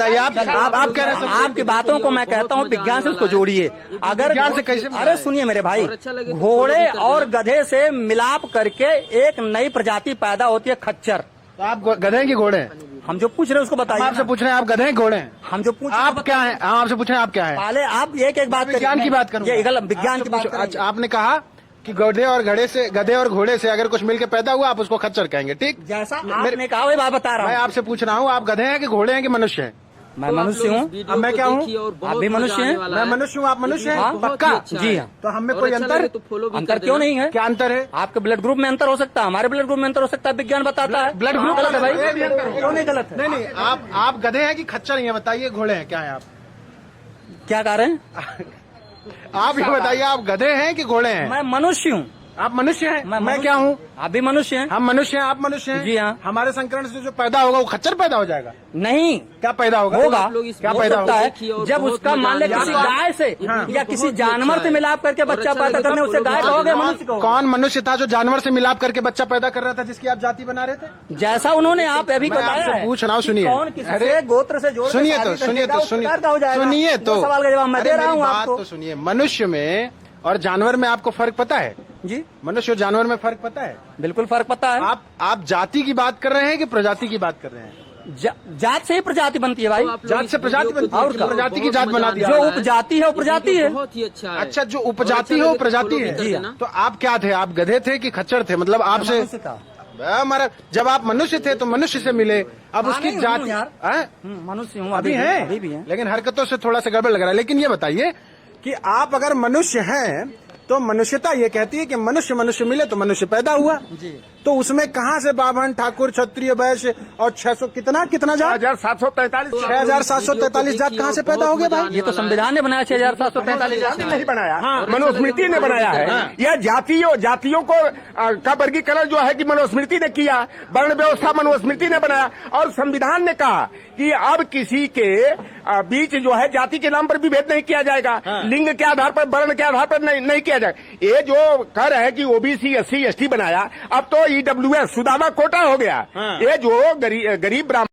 आप कह रहे हैं आपकी बातों को मैं कहता हूँ विज्ञान से उसको जोड़िए। अगर विज्ञान से कैसे? अरे सुनिए मेरे भाई, घोड़े और गधे से मिलाप करके एक नई प्रजाति पैदा होती है खच्चर। तो आप गधे हैं कि घोड़े हैं? हम जो पूछ रहे हैं उसको बताइए। आपसे पूछ रहे हैं आप गधे हैं घोड़े हैं? हम जो पूछ आप क्या हैं? हम आपसे पूछ रहे हैं आप क्या हैं? पहले आप एक बात विज्ञान की बात करूँ, ये गलत विज्ञान की बात अच्छा, करेंगे। आपने कहा कि गधे और घोड़े से अगर कुछ मिलकर पैदा हुआ आप उसको खच्चर कहेंगे, ठीक? जैसा आपने कहा वही बात बता रहा मैं हूँ। आपसे पूछ रहा हूँ आप गधे हैं कि घोड़े हैं कि मनुष्य हैं? मैं मनुष्य हूँ। अब मैं क्या हूँ? आप भी मनुष्य हैं। मैं मनुष्य हूँ, आप मनुष्य हैं? हाँ, पक्का? जी हाँ। तो हम में कोई अंतर? अंतर क्यों नहीं है? क्या अंतर है? आपके ब्लड ग्रुप में अंतर हो सकता है, हमारे ब्लड ग्रुप में अंतर हो सकता है, विज्ञान बताता है। ब्लड ग्रुप गलत है भाई, क्यों नहीं गलत है? नहीं, आप गधे हैं कि खच्चर हैं? बताइए, घोड़े हैं, क्या है आप? क्या कह रहे हैं? आप ये बताइए, आप गधे हैं कि घोड़े हैं? मैं मनुष्य हूँ। आप मनुष्य हैं? मैं क्या हूँ? आप भी मनुष्य हैं। हम मनुष्य हैं, आप मनुष्य हैं? जी हाँ। हमारे संकरण से जो पैदा होगा वो खच्चर पैदा हो जाएगा? नहीं, क्या पैदा होगा? क्या हो पैदा सकता होगा? है जब उसका मान ले किसी गाय से या किसी जानवर से मिलाप करके बच्चा पैदा करने, उसे गाय कहोगे, मनुष्य कहोगे? कौन मनुष्य था जो जानवर से मिलाप करके बच्चा पैदा कर रहा था, जिसकी आप जाति बना रहे थे? जैसा उन्होंने आप अभी बताया है। पूछ रहा हूँ, सुनिए। कौन किससे गोत्र से जोड़, सुनिए तो सवाल का जवाब मैं दे रहा हूँ आपको। तो सुनिए, मनुष्य में और जानवर में आपको फर्क पता है? जी, मनुष्य और जानवर में फर्क पता है? बिल्कुल फर्क पता है। आप जाति की बात कर रहे हैं कि प्रजाति की बात कर रहे हैं? जात से ही प्रजाति बनती है भाई। जात से प्रजाति बनती है, और प्रजाति की जात बना दिया। जो उपजाति है वो प्रजाति है। बहुत ही अच्छा है। अच्छा, जो उपजाति है वो प्रजाति है। जी, तो आप क्या थे? आप गधे थे कि खच्चर थे? मतलब आपसे हमारा, जब आप मनुष्य थे तो मनुष्य से मिले, अब उसकी जाति मनुष्य हूँ, अभी है, अभी भी है, लेकिन हरकतों से थोड़ा सा गड़बड़ लग रहा है। लेकिन ये बताइए कि आप अगर मनुष्य हैं तो मनुष्यता ये कहती है कि मनुष्य मिले तो मनुष्य पैदा हुआ जी। तो उसमें कहाँ से बाभन, ठाकुर, क्षत्रिय, वैश्य और 600 कितना जात, 6743 जात कहाँ से पैदा हो गया भाई? ये तो संविधान ने बनाया, 6743 जात नहीं बनाया, मनुस्मृति ने बनाया है। यह जातियों को का वर्गीकरण जो है कि मनुस्मृति ने किया, वर्ण व्यवस्था मनुस्मृति ने बनाया, और संविधान ने कहा कि अब किसी के बीच जो है जाति के नाम पर भी भेद नहीं किया जाएगा, लिंग के आधार पर, वर्ण के आधार पर नहीं किया जाएगा। ये जो कह रहे हैं कि ओबीसी, SC, ST बनाया, अब तो EWS सुदामा कोटा हो गया। ये जो गरीब ब्राह्मण